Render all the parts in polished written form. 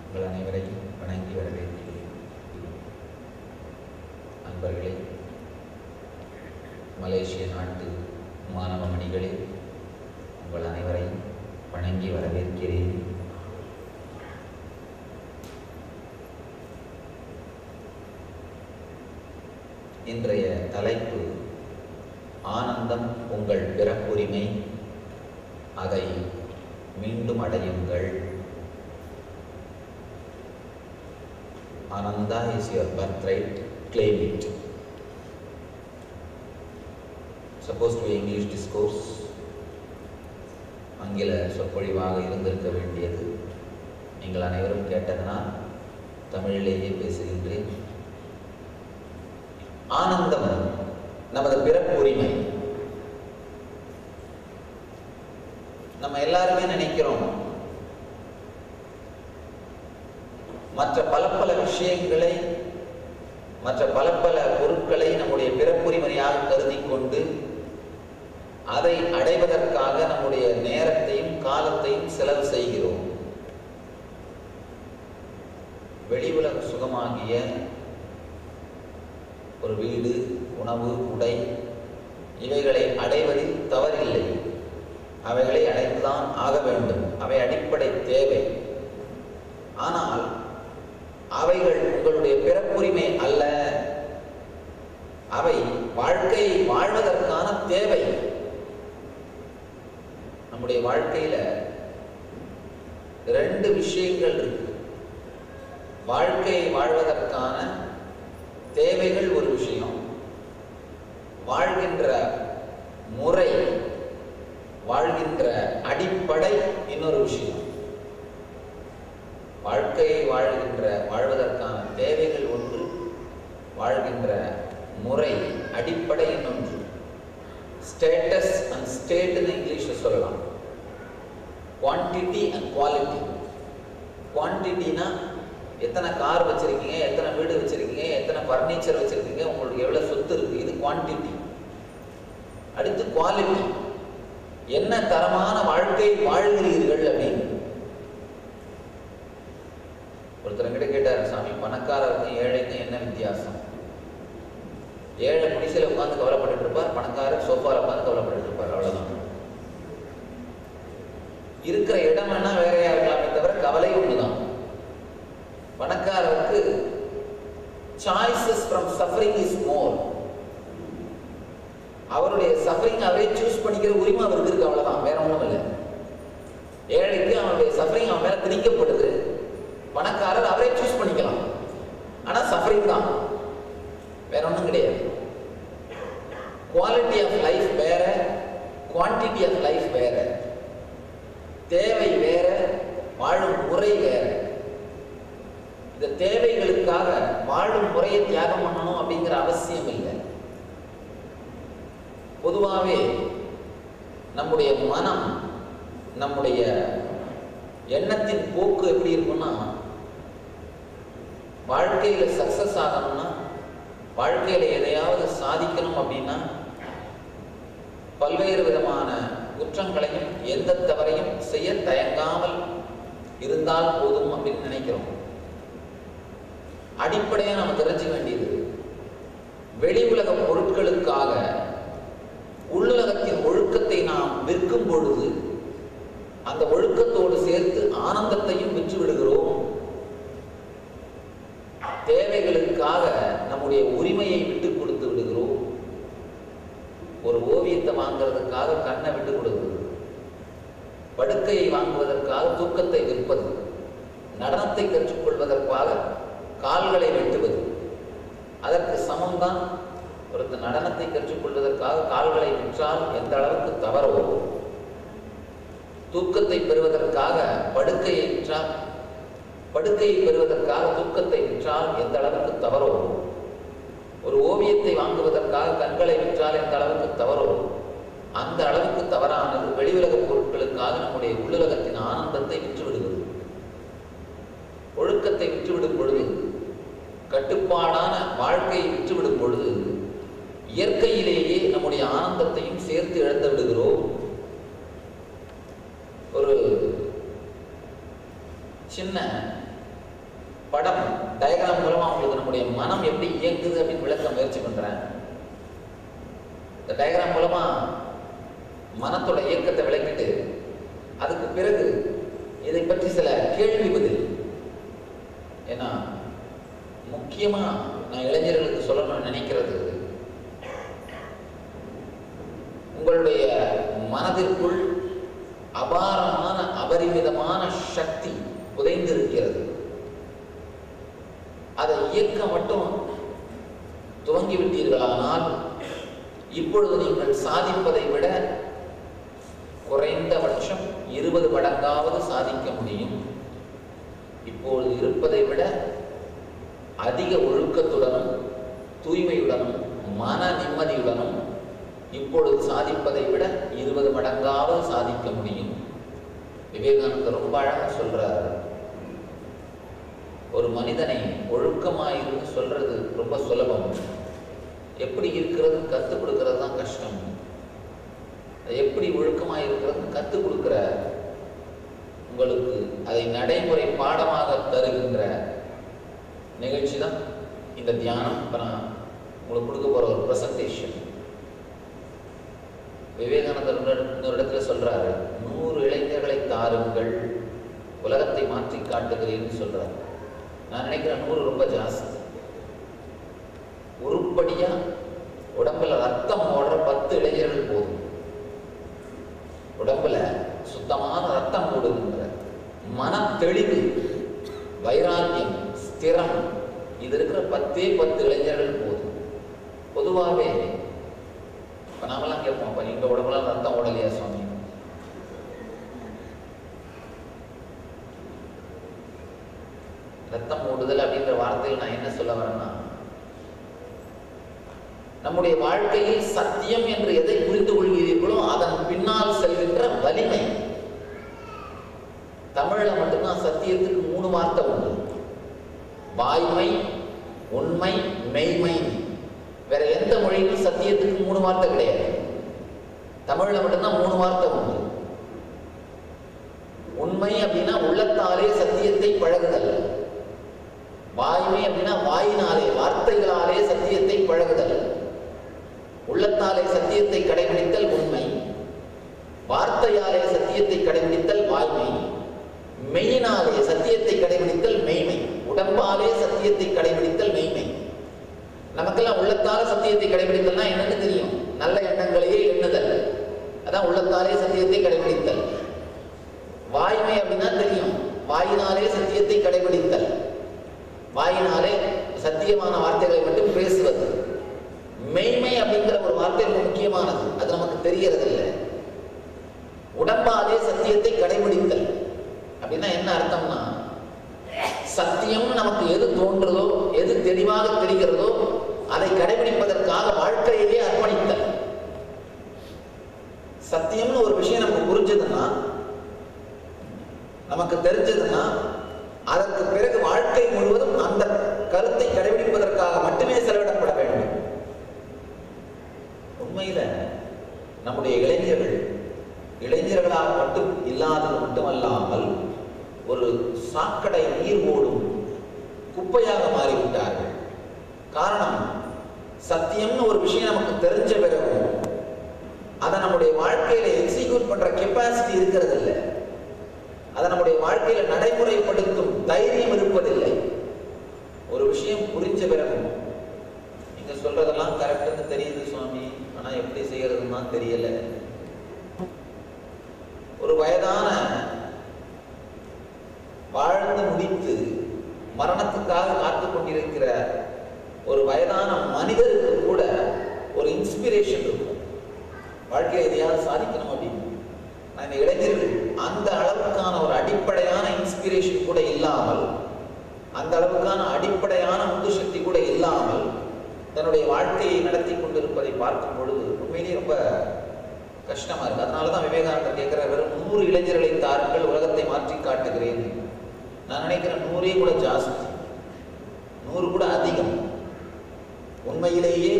உங்கள் அனைவரையும் வணங்கி வரவேற்கிறேன். அன்பர்களே, மலேசிய நாட்டு மாணவ மணிகளே, உங்கள் அனைவரையும் வணங்கி வரவேற்கிறேன். இன்றைய தலைப்பு ஆனந்தம் உங்கள் பிறப்புரிமை, அதை மீண்டும் அடையுங்கள். Ananda is your birthright, claim it. Supposed to be English discourse, ஆங்கில சொற்பொழிவாக இருந்திருக்க வேண்டியது. நீங்கள் அனைவரும் கேட்டதனால் தமிழிலேயே பேசுகின்றேன். ஆனந்தம் நமது பிறப்புரிமை. நம்ம எல்லாருமே நினைக்கிறோம், மற்ற பல பல விஷயங்களை, மற்ற பல பல பொருட்களை நம்முடைய பிறப்புரிமையாக கருதி கொண்டு அதை அடைவதற்காக நம்முடைய நேரத்தையும் காலத்தையும் செலவு செய்கிறோம். வெளி உலக சுகமாகிய ஒரு வீடு, உணவு, உடை இவைகளை அடைவதில் தவறில்லை. அவைகளை அடைந்துதான் ஆக வேண்டும். அவை அடிப்படை தேவை. ஆனால் அவைகள் உங்களுடைய பிறப்புரிமை அல்ல. அவை வாழ்க்கையை வாழ்வதற்கான தேவை. நம்முடைய வாழ்க்கையில ரெண்டு விஷயங்கள் இருக்கு. வாழ்க்கையை வாழ்வதற்கான தேவைகள் ஒரு விஷயம், வாழ்கின்ற முறை, வாழ்கின்ற அடிப்படை இன்னொரு விஷயம். வாழ்க்கையை வாழ்வதற்கான தேவைகள் ஒன்று, வாழ்கின்ற முறை, அடிப்படை இன்னொன்று. ஸ்டேட்டஸ் அண்ட் ஸ்டேட்னு இங்கிலீஷில் சொல்லலாம். Quantity and quality. குவான்டிட்டினா எத்தனை கார் வச்சிருக்கீங்க, எத்தனை வீடு வச்சிருக்கீங்க, எத்தனை ஃபர்னிச்சர் வச்சிருக்கீங்க, உங்களுக்கு எவ்வளவு சொத்து இருக்கு, இது குவான்டிட்டி. அடுத்து குவாலிட்டி, என்ன தரமான வாழ்க்கை வாழ்கிறீர்கள் அப்படின்னு. ஒருத்தர் கேட்டார், சாமி பணக்காரருக்கும் ஏழைக்கும் என்ன வித்தியாசம்? ஏழை குடிசையில் உட்காந்து கவலைப்பட்டு இருப்பார், பணக்காரர் சோஃபாவில் உட்காந்து கவலைப்பட்டு இருப்பார், அவ்வளவுதான். இருக்கிற இடம் வேணா வேறையா இருக்கலாமே தவிர கவலை ஒண்ணுதான். பணக்காரருக்கு choices from suffering is more. அவருடைய சஃபரிங் அவரே சூஸ் பண்ணிக்கிற உரிமை அவருக்கு இருக்கு, அவ்வளவுதான், வேற ஒண்ணும் இல்லை. ஏழைக்கு அவனுடைய சஃபரிங் அவன் மேல திணிக்கப்படுது. பணக்காரர் அவரே சூஸ் பண்ணிக்கலாம், ஆனா சஃபரிங் தான், வேற ஒன்றும் கிடையாது. குவாலிட்டி ஆஃப் லைஃப் வேற, குவான்டிட்டி ஆஃப் லைஃப் வேற. தேவை வேற, வாழும் முறை வேற. இந்த தேவைகளுக்காக வாழும் முறையை தியாகம் பண்ணணும் அப்படிங்கிற அவசியம் இல்லை. பொதுவாகவே நம்முடைய மனம், நம்முடைய எண்ணத்தின் போக்கு எப்படி இருக்குன்னா, வாழ்க்கையில சக்சஸ் ஆகணும்னா, வாழ்க்கையில எதையாவது சாதிக்கணும் அப்படின்னா பல்வேறு விதமான குற்றங்களையும் எந்த தவறையும் செய்ய தயங்காமல் இருந்தால் போதும் அப்படின்னு நினைக்கிறோம். அடிப்படையா நம்ம தெரிஞ்சுக்க வேண்டியது, வெளி உலக பொருட்களுக்காக உள்ளுலகத்தின் ஒழுக்கத்தை நாம் விற்கும் பொழுது அந்த ஒழுக்கத்தோடு சேர்த்து ஆனந்தத்தையும் விற்று விடுகிறோம். தேவைகளுக்காக நம்முடைய உரிமையை விட்டு கொடுத்து விடுகிறோம். ஒரு ஓவியத்தை வாங்குறதுக்காக கண்ணை விட்டு கொடுக்குது, படுக்கையை வாங்குவதற்காக தூக்கத்தை விற்பது, நடனத்தை கற்றுக்கொள்வதற்காக கால்களை வெட்டுவது. அதற்கு சமம்தான் ஒருத்தர் நடனத்தை கற்றுக்கொள்வதற்காக கால்களை விற்றால் எந்த அளவுக்கு தவறோ, தூக்கத்தை பெறுவதற்காக படுக்கையை விற்றால், படுக்கையை பெறுவதற்காக தூக்கத்தை விற்றால் எந்த அளவுக்கு தவறோ, ஒரு ஓவியத்தை வாங்குவதற்காக கண்களை விற்றால் எந்த அளவுக்கு தவறோ, அந்த அளவுக்கு தவறானது வெளியுலக பொருட்களுக்காக நம்முடைய உள்ளுலகத்தின் ஆனந்தத்தை விற்றுவிடுவது. ஒழுக்கத்தை விற்றுவிடும் பொழுது, கட்டுப்பாடான வாழ்க்கையை விற்றுவிடும் பொழுது இயற்கையிலேயே நம்முடைய ஆனந்தத்தையும் சேர்த்து இழந்து விடுகிறோம். ஒரு சின்ன படம் டயக்ராம் மூலமா உங்களுக்கு நம்முடைய மனம் எப்படி இயங்குது அப்படின்னு விளக்க முயற்சி பண்றேன். இந்த டயக்ராம் மூலமா மனத்தோட இயக்கத்தை விளக்கிட்டு அதுக்கு பிறகு இதை பற்றி சில கேள்வி பதில். ஏன்னா முக்கியமா நான் இளைஞர்களுக்கு சொல்லணும்னு நினைக்கிறது, உங்களுடைய மனதிற்குள் அபாரமான அபரிமிதமான சக்தி புதைந்திருக்கிறது. அதை இயக்க மட்டும் துவங்கிவிட்டீர்களானால் இப்பொழுது நீங்கள் சாதிப்பதை விட குறைந்தபட்சம் 20 மடங்காவது சாதிக்க முடியும். இப்பொழுது இருப்பதை விட அதிக ஒழுக்கத்துடனும் தூய்மையுடனும் மன நிம்மதியுடனும் இப்பொழுது சாதிப்பதை விட 20 மடங்காவது சாதிக்க முடியும். விவேகானந்தர் ரொம்ப அழகாக சொல்றார், ஒரு மனிதனை ஒழுக்கமாயிருந்து சொல்றது ரொம்ப சுலபம், எப்படி இருக்கிறது கற்றுக் கொடுக்கறது தான் கஷ்டம். எப்படி ஒழுக்கமாயிருக்கிறது கற்றுக் கொடுக்கிற உங்களுக்கு அதை நடைமுறை பாடமாக தருகின்ற நிகழ்ச்சி தான் இந்த தியானம். இப்போ நான் உங்களுக்கு கொடுக்க போற ஒரு ப்ரெசன்டேஷன். விவேகானந்தர் இன்னொரு இடத்துல சொல்றாரு, 100 இளைஞர்களை தாருங்கள் உலகத்தை மாற்றி காட்டுகிறேன்னு சொல்றாரு. நான் நினைக்கிறேன் 100 ரொம்ப ஜாஸ்தி. உருப்படியா உடம்புல ரத்தம் ஓடுற 10 இளைஞர்கள் போதும். உடம்புல சுத்தமான ரத்தம் ஓடுகின்ற மன தெளிவு, வைராக்கியம், ஸ்திரம், இது இருக்கிற 10 இளைஞர்கள் போதும். பொதுவாகவே இப்ப நாமெல்லாம் கேட்போம், அப்ப எங்க உடம்புல ரத்தம் ஓடலையா சுவாமி? ரத்தம் ஓடுதல் அப்படின்ற வார்த்தையில் நான் என்ன சொல்ல வரேன்னா, நம்முடைய வாழ்க்கையில் சத்தியம் என்று எதை புரிந்து கொள்கிறீர்களோ அதன் பின்னால் செல்கின்ற வலிமை. தமிழ்ல மட்டும்தான் சத்தியத்துக்கு 3 வார்த்தை உண்டு, வாய்மை, உண்மை, மெய்மை. வேற எந்த மொழியிலும் சத்தியத்துக்கு 3 வார்த்தை கிடையாது. தமிழ்ல மட்டும்தான் 3 வார்த்தை உண்டு. உண்மை அப்படின்னா உள்ளத்தாலே சத்தியத்தை பழகுதல், வாய்மை அப்படின்னா வாயினாலே வார்த்தைகளாலே சத்தியத்தை பழகுதல், உள்ளத்தாலே சத்தியத்தை கடைபிடித்தல் உண்மை, வார்த்தையாலே சத்தியத்தை கடைபிடித்தல் வாய்மை, மெய்யினாலே சத்தியத்தை கடைபிடித்தல் மெய்மை, உடம்பாலே சத்தியத்தை கடைபிடித்தல் மெய்மை. நமக்கெல்லாம் உள்ளத்தால சத்தியத்தை கடைபிடித்தல்னா என்னன்னு தெரியும், நல்ல எண்ணங்களையே எண்ணுதல், அதான் உள்ளத்தாலே சத்தியத்தை கடைபிடித்தல். வாய்மை அப்படின்னா தெரியும், வாயினாலே சத்தியத்தை கடைபிடித்தல், வாயினாலே சத்தியமான வார்த்தைகளை மட்டும் பேசுவது. மெய்மை அப்படிங்கிற ஒரு வார்த்தை ரொம்ப முக்கியமானது, அது நமக்கு தெரியறது இல்லை. உடம்பாலே சத்தியத்தை கடைபிடித்தல் அப்படின்னா என்ன அர்த்தம்னா, சத்தியம் நமக்கு எது தோன்றதோ, எது தெளிவாக தெரிகிறதோ அதை கடைபிடிப்பதற்காக வாழ்க்கையிலே அர்ப்பணித்தல். சத்தியம்னு ஒரு விஷயம் நமக்கு புரிஞ்சதுன்னா, நமக்கு தெரிஞ்சதுன்னா, அதற்கு பிறகு வாழ்க்கை முழுவதும் அந்த கருத்தை கடைபிடிப்பதற்காக மட்டுமே செலவிடப்பட வேண்டும். உண்மையில நம்முடைய இளைஞர்களாக மட்டும் இல்லாதது மட்டுமல்லாமல் ஒரு சாக்கடை நீர் ஓடும் குப்பையாக மாறிவிட்டார்கள். காரணம், சத்தியம்னு ஒரு விஷயம் நமக்கு தெரிஞ்ச பிறகு அதை நம்முடைய வாழ்க்கையில எக்ஸிக்யூட் பண்ற கெப்பாசிட்டி இருக்கிறது இல்லை, அதை நம்முடைய வாழ்க்கையில நடைமுறைப்படுத்தும் தைரியம் இருப்பதில்லை. ஒரு விஷயம் புரிஞ்ச பிறகு நீங்க சொல்றதெல்லாம் கரெக்ட்னு தெரியுது சுவாமி, ஆனா எப்படி செய்யறதுன்னு தான் தெரியல. ஒரு வயதான வாழ்ந்து முடித்து மரணத்துக்காக காத்து கொண்டிருக்கிற ஒரு வயதான மனிதருக்கு கூட ஒரு இன்ஸ்பிரேஷன் இருக்கும், வாழ்க்கையை எதையாவது சாதிக்கணும் அப்படின்னு. இந்த இளைஞர்கள் அந்த அளவுக்கான ஒரு அடிப்படையான இன்ஸ்பிரேஷன் கூட இல்லாமல், அந்த அளவுக்கான அடிப்படையான உந்து சக்தி கூட இல்லாமல் தன்னுடைய வாழ்க்கையை நடத்தி கொண்டிருப்பதை பார்க்கும் பொழுது உண்மையிலேயே ரொம்ப கஷ்டமா இருக்கு. அதனாலதான் விவேகானந்தர் கேட்கிற, வெறும் 100 இளைஞர்களை தாருங்கள், உலகத்தை மாற்றி காட்டுகிறேன். நான் நினைக்கிறேன் 100 கூட ஜாஸ்தி, 100 கூட அதிகம். உண்மையிலேயே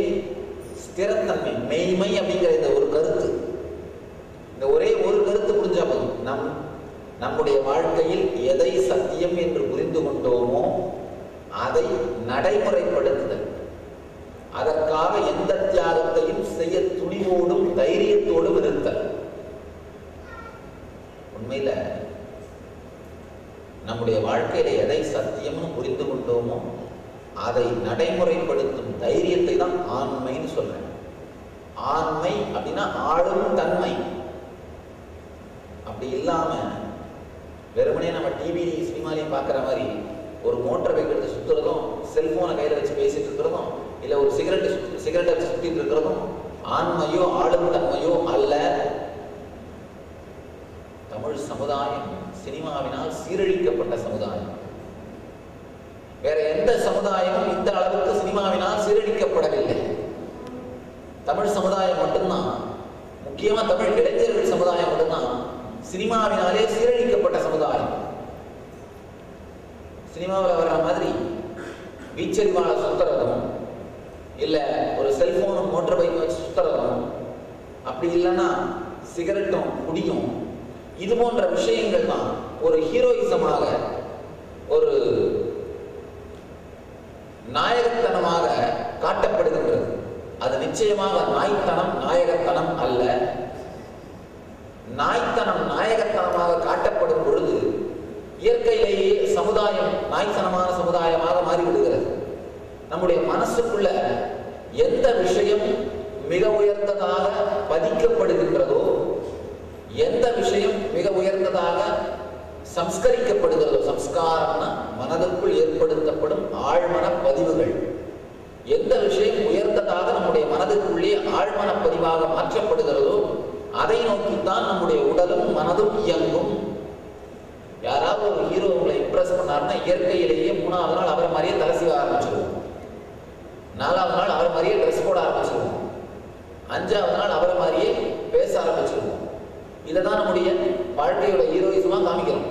ஸ்திரத்தன்மை, மெய்மை அப்படிங்கிற இந்த ஒரு கருத்து, இந்த ஒரே ஒரு கருத்து புரிஞ்சா போதும். நம்முடைய வாழ்க்கையில் எதை சத்தியம் என்று புரிந்து கொண்டோமோ அதை நடைமுறைப்படுத்துதல், அதற்காக எந்த தியாகத்தையும் செய்ய துணிவோடும் தைரியத்தோடும் இருத்தல். உண்மையில நம்முடைய வாழ்க்கையில எதை சத்தியம்னு புரிந்து கொண்டோமோ அதை நடைமுறைப்படுத்தும் தைரியத்தை தான் ஆண்மைன்னு சொல்றேன். ஆண்மை அப்படின்னா ஆளும் தன்மை. அப்படி இல்லாம வெறுமனே நம்ம டிவி சினிமாலையும் பார்க்குற மாதிரி ஒரு மோட்டர் பைக் எடுத்து சுற்றுறதும், செல்போனை கையில் வச்சு பேசிட்டு இருக்கிறதும், இல்லை ஒரு சிகரெட்டை வச்சு சுற்றிட்டு இருக்கிறதும் ஆண்மையோ ஆளும் தன்மையோ அல்ல. தமிழ் சமுதாயம் சினிமாவினால் சீரழிக்கப்பட்ட சமுதாயம். வேற எந்த சமுதாயமும் இந்த அளவுக்கு சினிமாவினால் சீரழிக்கப்படவில்லை. தமிழ் சமுதாயம் மட்டும்தான், முக்கியமா தமிழ் இளைஞர்கள் சமுதாயம் மட்டும்தான் சினிமாவினாலே சீரழிக்கப்பட்ட சமுதாயம். சினிமாவில் வர்ற மாதிரி வீச்சரிவாள சுத்துறதும், இல்லை ஒரு செல்போனும் மோட்டர் பைக் வச்சு சுத்துறதும், அப்படி இல்லைன்னா சிகரெட்டும் குடியும், இது போன்ற விஷயங்கள் தான் ஒரு ஹீரோயிசமாக, ஒரு நாயகத்தனமாக காட்டப்படுகின்றது. அது நிச்சயமாக நாய்த்தனம், நாயகத்தனம் அல்ல. நாய்த்தனம் நாயகத்தனமாக காட்டப்படும் பொழுது இயற்கையிலேயே சமுதாயம் நாய்த்தனமான சமுதாயமாக மாறிவிடுகிறது. நம்முடைய மனசுக்குள்ள எந்த விஷயம் மிக உயர்ந்ததாக பதிக்கப்படுகின்றதோ, எந்த விஷயம் மிக உயர்ந்ததாக சம்ஸ்கரிக்கப்படுகிறதோ, சம்ஸ்காரம்னா மனதுக்குள் ஏற்படுத்தப்படும் ஆழ்மன பதிவுகள், எந்த விஷயம் உயர்ந்ததாக நம்முடைய மனதுக்குள்ளே ஆழ்மன பதிவாக மாற்றப்படுகிறதோ அதை நோக்கித்தான் நம்முடைய உடலும் மனதும் இயங்கும். யாராவது ஒரு ஹீரோ உங்களை இம்ப்ரெஸ் பண்ணாருன்னா இயற்கையிலேயே 3வது நாள் அவரை மாதிரியே தலை சீவ ஆரம்பிச்சிருவோம், 4வது நாள் அவரை மாதிரியே ட்ரெஸ் போட ஆரம்பிச்சிருவோம், 5வது நாள் அவரை மாதிரியே பேச ஆரம்பிச்சிருவோம். இதைதான் நம்முடைய வாழ்க்கையோட ஹீரோயிசமா காமிக்கிறோம்,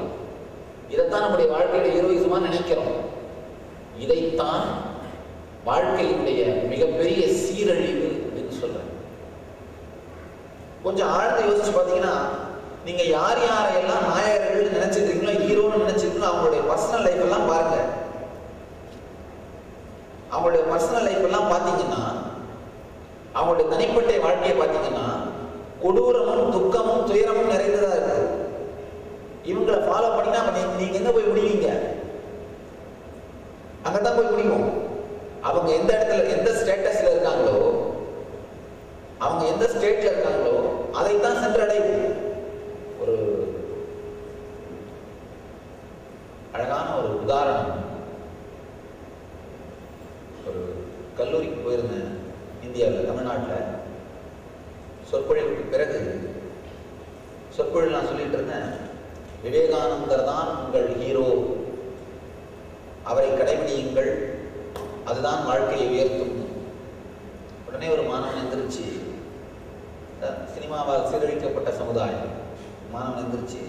இதைத்தான் நம்முடைய வாழ்க்கையோட ஹீரோயிசமா நினைக்கிறோம். இதைத்தான் வாழ்க்கையினுடைய மிகப்பெரிய சீரழிவு அப்படின்னு சொல்றேன். கொஞ்சம் ஆழ்ந்து யோசிச்சு பார்த்தீங்கன்னா, நீங்க யார் யாரையெல்லாம் நாயகர்கள் நினைச்சிருக்கீங்களோ, ஹீரோன்னு நினைச்சிருக்கீங்களோ, அவங்களுடைய பர்சனல் லைஃப் எல்லாம் பாருங்க. அவங்களுடைய பர்சனல் லைஃப் எல்லாம் பார்த்தீங்கன்னா, அவங்களுடைய தனிப்பட்ட வாழ்க்கையை பார்த்தீங்கன்னா கொடூரமும் துக்கமும் துயரமும் நிறைந்ததா இருக்கு. இவங்களை ஃபாலோ பண்ணினா நீங்க எங்க போய் முடிவீங்க? அங்கதான் போய் முடியும். அவங்க எந்த இடத்துல எந்த ஸ்டேட்டஸ்ல இருக்காங்களோ, அவங்க எந்த ஸ்டேட்ல இருக்காங்களோ அதைத்தான் சென்றடையும். ஒரு அழகான ஒரு உதாரணம், ஒரு கல்லூரிக்கு போயிருந்தேன் இந்தியாவில், தமிழ்நாட்டில். சொற்பொழிவுக்கு பிறகு சொற்பொழில் நான் சொல்லிட்டு இருந்தேன், விவேகானந்தர் தான் உங்கள் ஹீரோ, அவரை கடைபிடியுங்கள், அதுதான் வாழ்க்கையை உயர்த்தும். உடனே ஒரு மாணவன் எந்திரிச்சு, சினிமாவால் சீரழிக்கப்பட்ட சமுதாயம், மாணவன் எந்திரிச்சு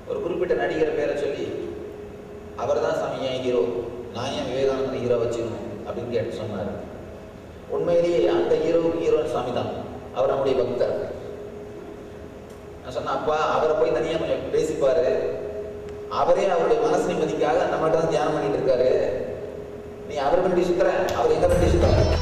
ஒரு குறிப்பிட்ட நடிகர் பேரை சொல்லி, அவர் தான் சாமி ஏன் ஹீரோ, நான் ஏன் விவேகானந்தர் ஹீரோ வச்சுக்கணும் அப்படின்னு கேட்டு சொன்னார். உண்மையிலேயே அந்த ஹீரோ சாமி தான், அவர் நம்முடைய பக்தர். நான் சொன்னேன், அப்பா அவரை போய் தனியாக கொஞ்சம் பேசிப்பாரு, அவரே அவருடைய மனசு நிம்மதிக்காக நம்மகிட்ட தான் தியானம் பண்ணிட்டு இருக்காரு, நீ அவர் பண்ணி சுத்துற, அவர் எங்க பண்ணி சுத்துற?